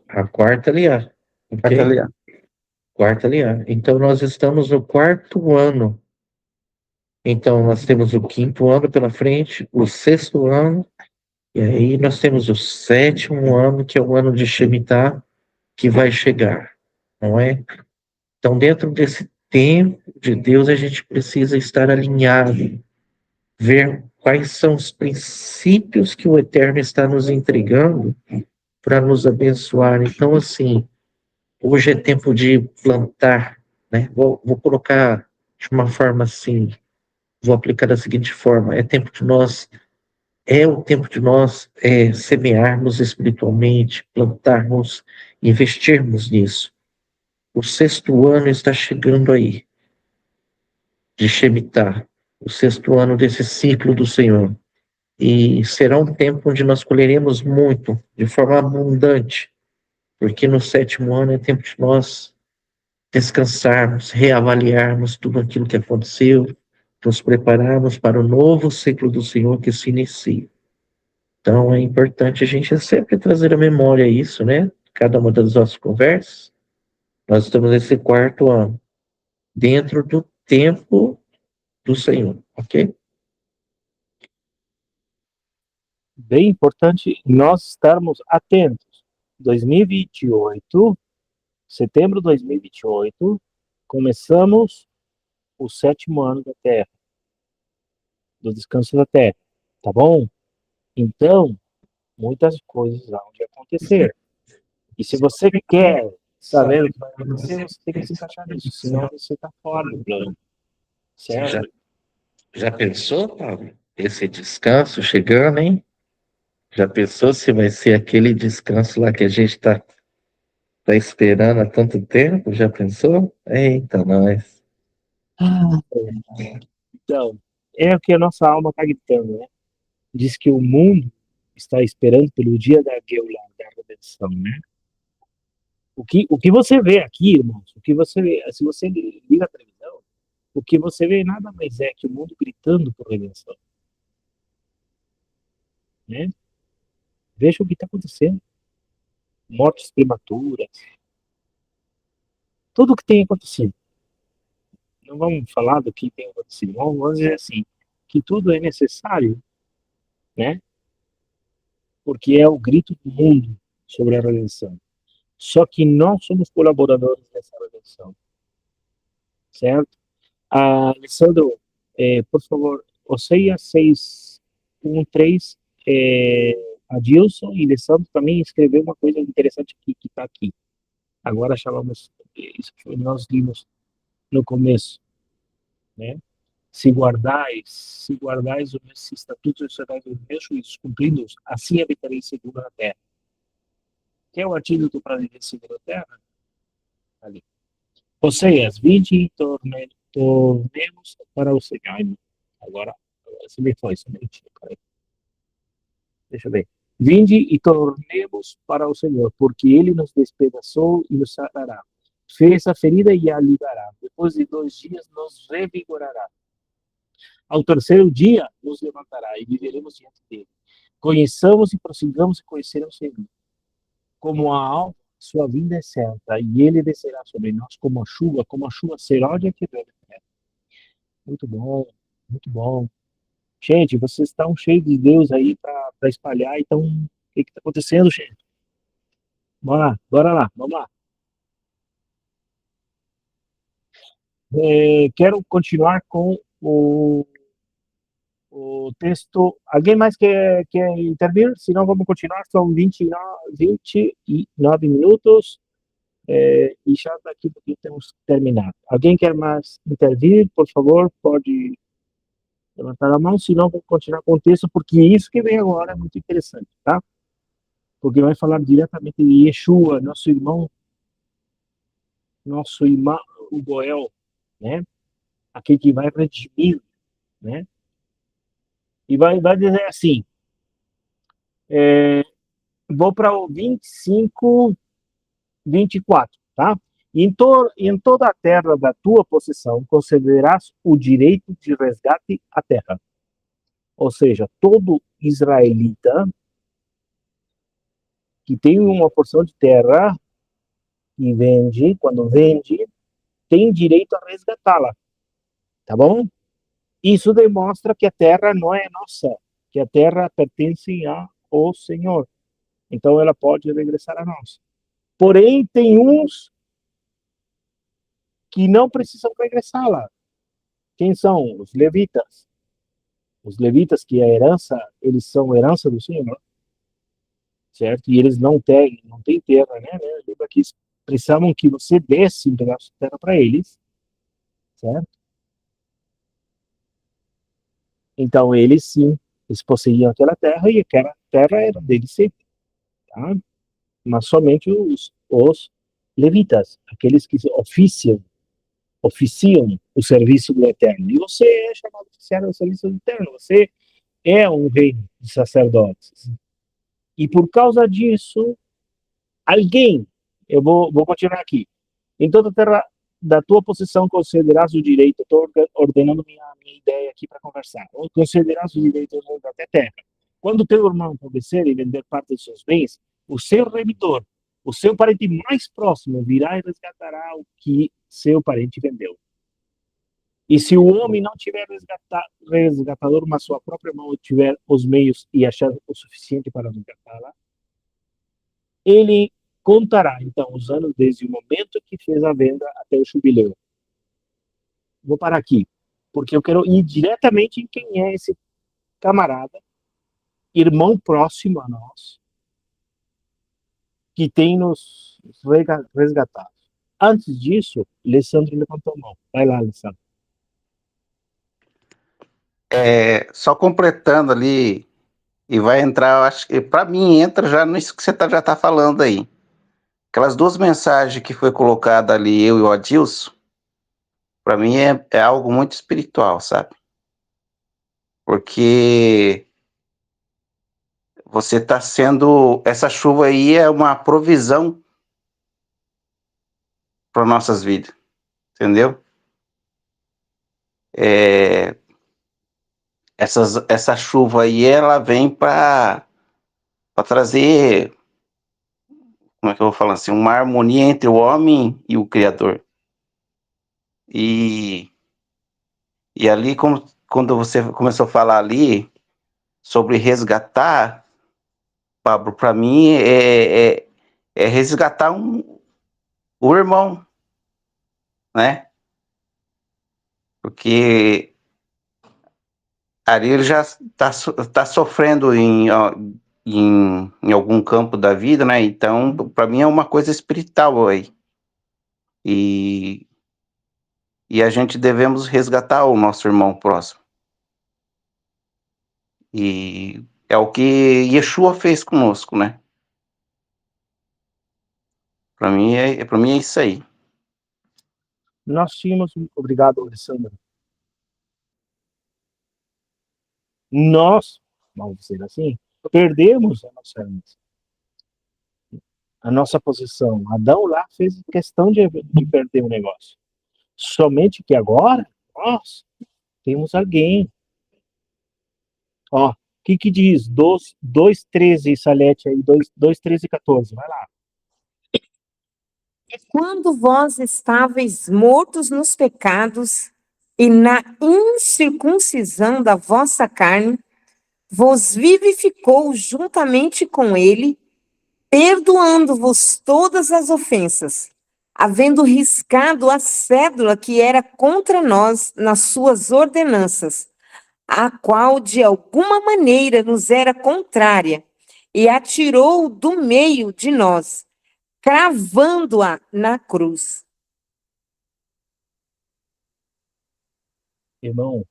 A quarta aliá. Quarta Ok? aliá. Quarta aliá. Então, nós estamos no 4º ano. Então, nós temos o 5º ano pela frente, o 6º ano, e aí nós temos o 7º ano, que é o ano de Shemitah, que vai chegar, não é? Então, dentro desse tempo de Deus, a gente precisa estar alinhado, ver quais são os princípios que o Eterno está nos entregando para nos abençoar. Então, assim, hoje é tempo de plantar, né? Vou colocar de uma forma assim, vou aplicar da seguinte forma: é o tempo de nós semearmos espiritualmente, plantarmos, investirmos nisso. O 6º ano está chegando aí, de Shemitah, o 6º ano desse ciclo do Senhor. E será um tempo onde nós colheremos muito, de forma abundante, porque no 7º ano é tempo de nós descansarmos, reavaliarmos tudo aquilo que aconteceu, nos prepararmos para o novo ciclo do Senhor que se inicia. Então é importante a gente sempre trazer à memória isso, né? Cada uma das nossas conversas. Nós estamos nesse 4º ano, dentro do tempo do Senhor, ok? Bem importante nós estarmos atentos. 2028, setembro de 2028, começamos o 7º ano da Terra, do descanso da Terra, tá bom? Então, muitas coisas hão de acontecer. E se você quer saber o que vai acontecer, você tem que se encaixar nisso, senão você está fora do plano. Certo? Já pensou, Paulo? Esse descanso chegando, hein? Já pensou se vai ser aquele descanso lá que a gente tá esperando há tanto tempo? Já pensou? Eita, nós. Então, é o que a nossa alma está gritando, né? Diz que o mundo está esperando pelo dia da Geulah, da redenção, né? O que você vê aqui, irmãos, o que você vê, se você liga a televisão, o que você vê nada mais é que o mundo gritando por redenção, né? Veja o que está acontecendo. Mortes prematuras, tudo o que tem acontecido. Não vamos falar do que tem acontecido, vamos dizer assim, que tudo é necessário, né? Porque é o grito do mundo sobre a redenção. Só que nós somos colaboradores dessa redenção, certo? Alessandro, por favor, Oséias 6:1-3, Adilson e Alessandro também escreveu uma coisa interessante aqui, que está aqui. Agora chamamos, isso que nós vimos no começo, né? Se guardais os meus estatutos e serás os meus juízos, cumprindo-os, assim habitareis seguro na terra. Quer o antídoto para viver seguro na terra? Ali. Oséias 20, e tornemos para o Senhor. Agora se me foi, deixa eu ver. Vinde e tornemos para o Senhor, porque ele nos despedaçou e nos sarará. Fez a ferida e a ligará. Depois de 2 dias nos revigorará. Ao 3º dia nos levantará e viveremos diante dele. Conheçamos e prossigamos e conheceremos o Senhor. Como a alva, sua vinda é certa, e ele descerá sobre nós como a chuva seródia que vem da terra. Muito bom, muito bom. Gente, vocês estão cheios de Deus aí para espalhar, então o que está acontecendo, gente? Bora lá, vamos lá. Quero continuar com o texto. Alguém mais quer intervir? Se não, vamos continuar. São 29 minutos. E já daqui temos que terminar. Alguém quer mais intervir? Por favor, pode levantar a mão, senão vou continuar com o texto, porque isso que vem agora é muito interessante, tá? Porque vai falar diretamente de Yeshua, nosso irmão, o Goel, né? Aquele que vai redimir, né? E vai dizer assim, vou para o 25, 24, tá? Em toda a terra da tua possessão concederás o direito de resgate à terra. Ou seja, todo israelita que tem uma porção de terra e vende, quando vende, tem direito a resgatá-la, tá bom? Isso demonstra que a terra não é nossa, que a terra pertence ao Senhor. Então ela pode regressar a nós. Porém, tem uns que não precisam regressá-la. Quem são? Os levitas. Os levitas, que é herança, eles são herança do Senhor, certo? E eles não têm terra, né? Lembra que precisavam que você desse um pedaço de terra para eles, certo? Então eles sim, eles possuíam aquela terra e aquela terra era deles sempre, tá? Mas somente os levitas, aqueles que oficiam o serviço do Eterno. E você é chamado de oficiar o serviço do Eterno, você é um reino de sacerdotes. E por causa disso, alguém, eu vou continuar aqui, em toda a terra da tua possessão concederás o direito, estou ordenando minha ideia aqui para conversar, concederás o direito da terra. Quando teu irmão empobrecer e vender parte de seus bens, o seu remidor, o seu parente mais próximo, virá e resgatará o que seu parente vendeu. E se o homem não tiver resgatador, mas sua própria mão tiver os meios e achar o suficiente para resgatá-la, ele contará, então, os anos desde o momento que fez a venda até o jubileu. Vou parar aqui, porque eu quero ir diretamente em quem é esse camarada, irmão próximo a nós, que tem nos resgatado. Antes disso, Alessandro levantou a mão. Vai lá, Alessandro. Só completando ali, e vai entrar, eu acho que para mim entra já nisso que você já tá falando aí. Aquelas duas mensagens que foi colocada ali, eu e o Adilson, para mim é algo muito espiritual, sabe? Porque você tá sendo, essa chuva aí é uma provisão para nossas vidas, entendeu? Essa chuva aí, ela vem para trazer, como é que eu vou falar assim, uma harmonia entre o homem e o Criador. E ali, quando você começou a falar ali sobre resgatar, Pablo, para mim é resgatar o irmão, né? Porque ali ele já tá sofrendo em algum campo da vida, né? Então, para mim é uma coisa espiritual aí. E a gente devemos resgatar o nosso irmão próximo. E é o que Yeshua fez conosco, né? Para mim é isso aí. Nós tínhamos, obrigado, Alessandro. Nós, vamos dizer assim, perdemos a nossa posição. Adão lá fez questão de perder o negócio. Somente que agora nós temos alguém. Ó, o que diz? 2:13, Salete aí, 2:13 14, vai lá. E quando vós estáveis mortos nos pecados e na incircuncisão da vossa carne, vos vivificou juntamente com ele, perdoando-vos todas as ofensas, havendo riscado a cédula que era contra nós nas suas ordenanças, a qual de alguma maneira nos era contrária, e atirou do meio de nós, cravando-a na cruz. Irmão,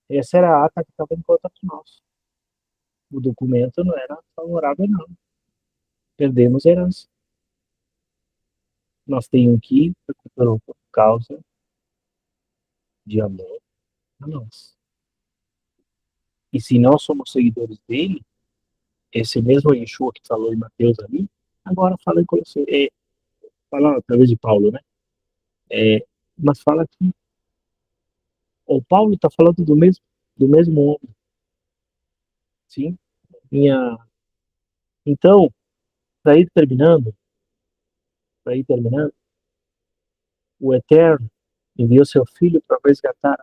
essa era a ata que estava em conta de nós. O documento não era favorável, não. Perdemos a herança. Nós temos que recuperar por causa de amor a nós. E se nós somos seguidores dele, esse mesmo Yeshua que falou em Mateus ali, agora fala em Colossenses, fala através de Paulo, né? Mas fala que o Paulo está falando do mesmo homem, sim? Então, para ir terminando, o Eterno enviou seu Filho para resgatar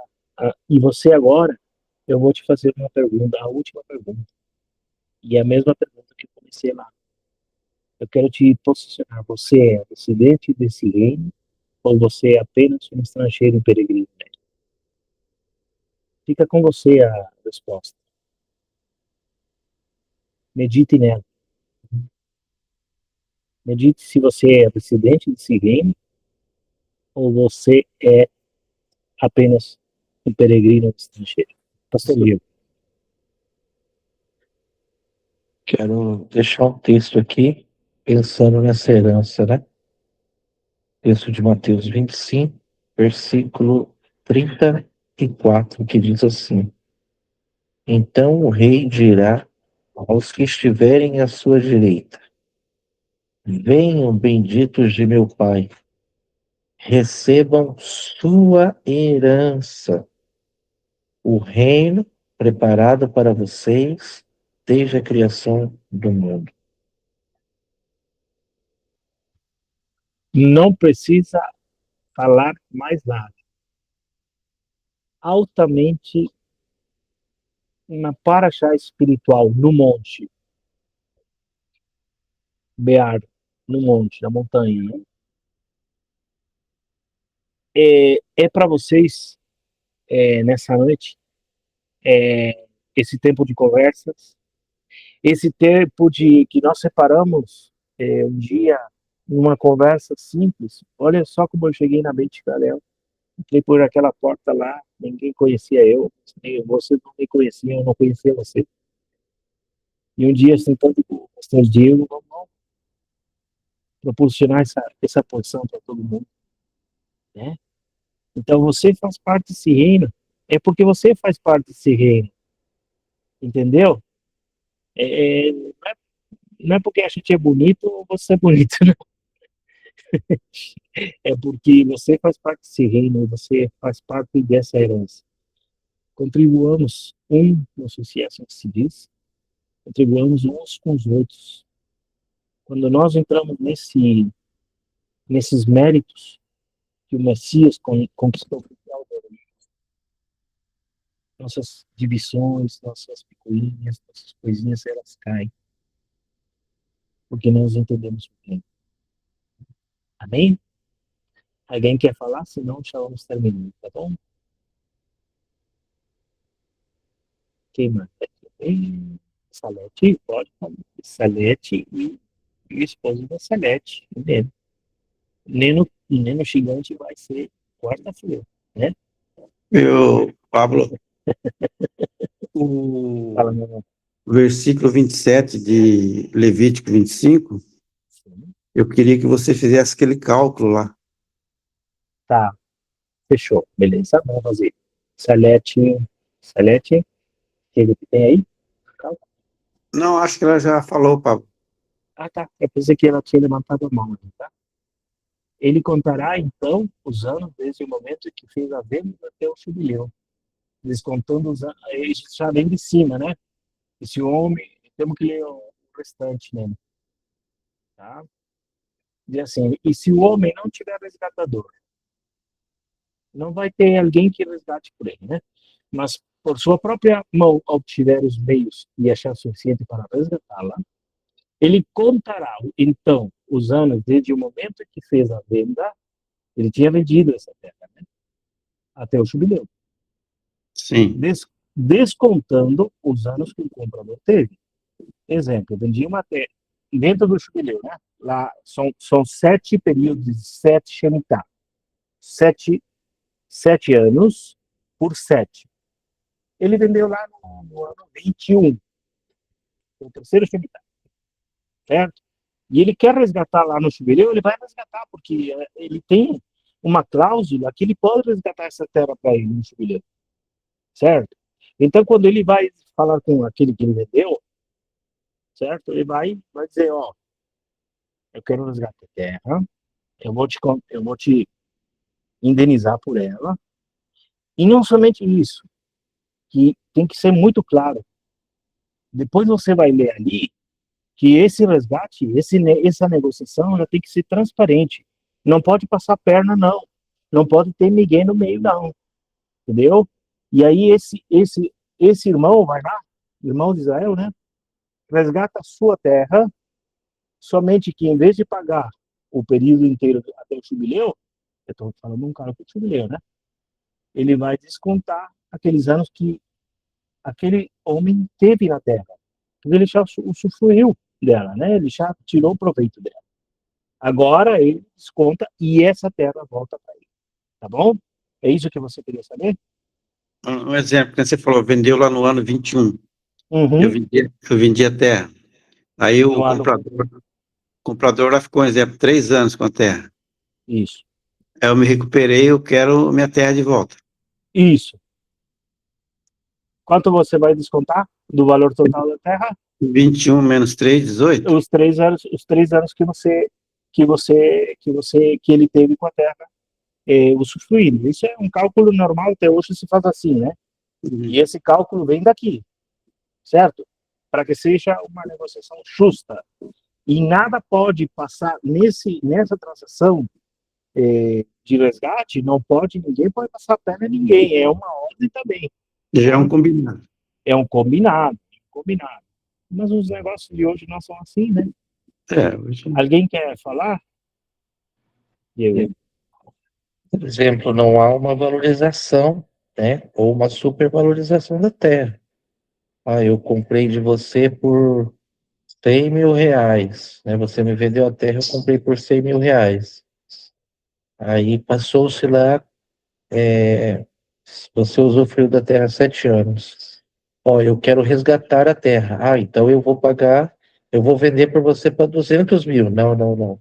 e você agora, eu vou te fazer uma pergunta, a última pergunta, e é a mesma pergunta que eu comecei lá. Eu quero te posicionar, você é residente desse reino ou você é apenas um estrangeiro em peregrino? Fica com você a resposta. Medite nela. Medite se você é residente desse reino ou você é apenas um peregrino estrangeiro. Pastor Diego. Quero deixar um texto aqui, pensando nessa herança, né? Texto de Mateus 25, versículo 34, que diz assim: Então o rei dirá aos que estiverem à sua direita: Venham, benditos de meu Pai, recebam sua herança, o reino preparado para vocês desde a criação do mundo. Não precisa falar mais nada. Altamente na paraxá espiritual, no monte, Bear, no monte, na montanha, né? É para vocês, nessa noite, esse tempo de conversas, esse tempo de que nós separamos um dia, numa conversa simples. Olha só como eu cheguei na Beit Galel. Entrei por aquela porta lá, ninguém conhecia eu, você não me conhecia, eu não conhecia você. E um dia, sentando com o pastor Diego, vamos proporcionar essa porção para todo mundo, né? Então, você faz parte desse reino, é porque você faz parte desse reino, entendeu? Não é porque a gente é bonito ou você é bonito, não. É porque você faz parte desse reino, você faz parte dessa herança. Contribuamos não sei se é assim que se diz, contribuamos uns com os outros. Quando nós entramos nesses méritos que o Messias conquistou, nossas divisões, nossas picuinhas, nossas coisinhas, elas caem. Porque nós entendemos o bem. Amém? Alguém quer falar? Senão, já vamos terminando, tá bom? Quem mais? Salete, pode falar. Salete e o esposo da Salete, o Neno Gigante vai ser quarta-feira, né? Pablo, Fala, o meu irmão. versículo 27 de Levítico 25, Sim. eu queria que você fizesse aquele cálculo lá. Tá, fechou. Beleza, vamos fazer. Salete, o que tem aí? Calma. Não, acho que ela já falou, Pablo. Ah, tá. Eu pensei que ela tinha levantado a mão aqui, tá? Ele contará, então, os anos desde o momento em que fez a venda até o jubileu. Descontando os anos. Isso já vem de cima, né? Esse homem, temos que ler o restante, né? Tá? Diz assim, e se o homem não tiver resgatador, não vai ter alguém que resgate por ele, né? Mas por sua própria mão obtiver os meios e achar suficiente para resgatá-la, ele contará, então, os anos desde o momento que fez a venda, ele tinha vendido essa terra, né? Até o jubileu. Sim. Descontando os anos que o comprador teve. Exemplo, eu vendi uma terra, dentro do jubileu, né? Lá são 7 períodos de 7 Shemitah. 7 anos por 7. Ele vendeu lá no ano 21, o terceiro Shemitah, certo? E ele quer resgatar lá no jubileu, ele vai resgatar, porque ele tem uma cláusula que ele pode resgatar essa terra para ele no jubileu, certo? Então, quando ele vai falar com aquele que ele vendeu, certo? Ele vai dizer, ó, eu quero resgatar a terra, eu vou te indenizar por ela, e não somente isso, que tem que ser muito claro. Depois você vai ler ali que esse resgate, essa negociação, ela tem que ser transparente. Não pode passar perna, não. Não pode ter ninguém no meio, não. Entendeu? E aí esse irmão vai lá, irmão de Israel, né? Resgata a sua terra, somente que em vez de pagar o período inteiro até o jubileu, eu estou falando um cara com o jubileu, né? Ele vai descontar aqueles anos que aquele homem teve na terra. Porque ele já usufruiu dela, né? Ele já tirou proveito dela. Agora ele desconta e essa terra volta para ele. Tá bom? É isso que você queria saber? Um exemplo, que você falou, vendeu lá no ano 21. Uhum. Eu vendi a terra. Aí o No ano- comprador lá ficou, um exemplo, 3 anos com a terra. Isso. Aí eu me recuperei, eu quero minha terra de volta. Isso. Quanto você vai descontar do valor total da terra? 21 menos 3, 18. Os 3 anos que ele teve com a terra usufruindo. Isso é um cálculo normal, até hoje se faz assim, né? E esse cálculo vem daqui, certo? Para que seja uma negociação justa. E nada pode passar nessa transação de resgate, ninguém pode passar a perna a ninguém. É uma ordem também. Já é um combinado. É um combinado. Mas os negócios de hoje não são assim, né? Hoje... Alguém quer falar? Por exemplo, não há uma valorização, né? Ou uma supervalorização da terra. Eu comprei de você por 100 mil reais, né? Você me vendeu a terra, eu comprei por 100 mil reais. Aí passou-se lá, você usufruiu da terra 7 anos. Eu quero resgatar a terra. Então eu vou vender por você para 200 mil. Não.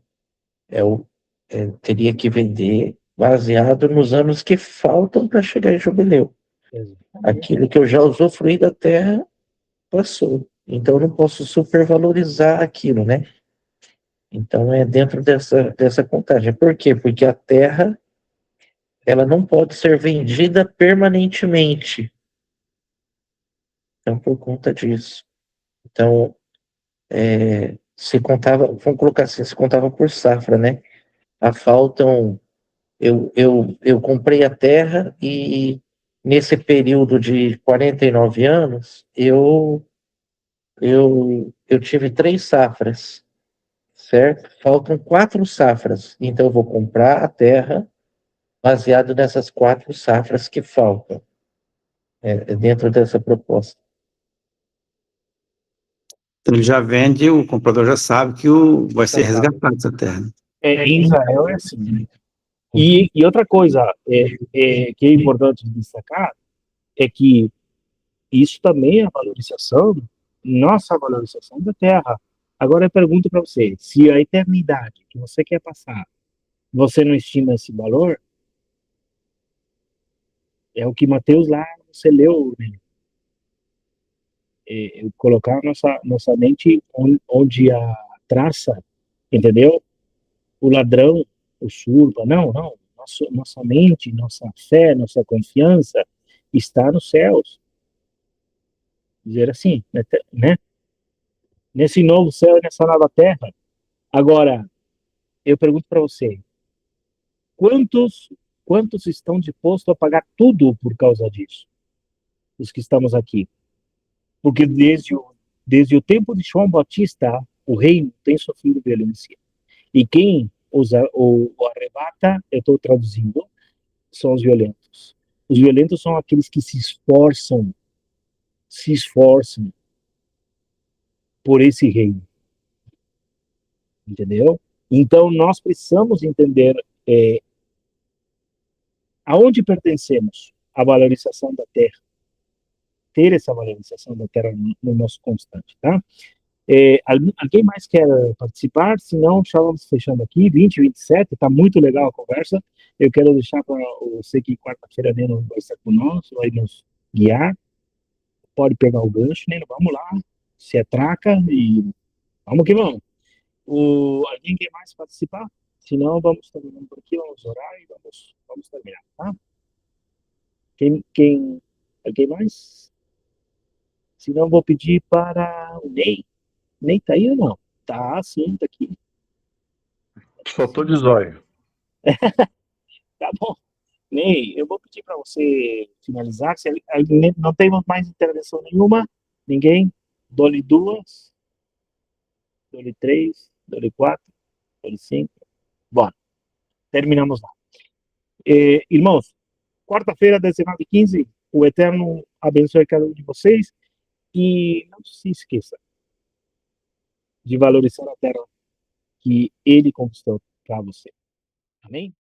Teria que vender baseado nos anos que faltam para chegar em jubileu. Aquilo que eu já usufruí da terra passou. Então eu não posso supervalorizar aquilo, né? Então é dentro dessa contagem. Por quê? Porque a terra, ela não pode ser vendida permanentemente. Então, por conta disso. Então, se contava, vamos colocar assim, se contava por safra, né? Faltam, eu comprei a terra e nesse período de 49 anos, eu tive 3 safras, certo? Faltam 4 safras, então eu vou comprar a terra baseado nessas 4 safras que faltam, dentro dessa proposta. Então ele já vende, o comprador já sabe que vai ser resgatado essa terra. Em Israel é assim, né? E outra coisa que é importante destacar é que isso também é a valorização, nossa valorização da terra. Agora eu pergunto para você, se a eternidade que você quer passar, você não estima esse valor, é o que Mateus lá, você leu, né? Colocar nossa mente onde a traça, entendeu? O ladrão usurpa. Não. Nossa mente, nossa fé, nossa confiança está nos céus. Dizer assim, né? Nesse novo céu e nessa nova terra. Agora, eu pergunto para você, quantos estão dispostos a pagar tudo por causa disso? Os que estamos aqui. Porque desde o tempo de João Batista, o reino tem sofrido violência. E quem o arrebata, eu estou traduzindo, são os violentos. Os violentos são aqueles que se esforçam por esse reino. Entendeu? Então, nós precisamos entender aonde pertencemos à valorização da terra, ter essa valorização da terra no nosso constante, tá? Alguém mais quer participar? Se não, já vamos fechando aqui, 20, 27, tá muito legal a conversa. Eu quero deixar para você que quarta-feira Neno vai estar conosco, vai nos guiar. Pode pegar o gancho, Neno, vamos lá, se atraca e vamos que vamos. Alguém quer mais participar? Se não, vamos terminando por aqui, vamos orar e vamos terminar, tá? Alguém mais? Se não, vou pedir para o Ney. Ney tá aí ou não? Tá, sim, tá aqui. Só tô de zóio. Tá bom. Ney, eu vou pedir para você finalizar. Se não temos mais intervenção nenhuma, ninguém, dou-lhe 2, dou-lhe 3, dou-lhe 4, dou-lhe 5. Bom, terminamos lá. Irmãos, quarta-feira, 19h15, o Eterno abençoe cada um de vocês e não se esqueça de valorizar a terra que Ele conquistou para você. Amém?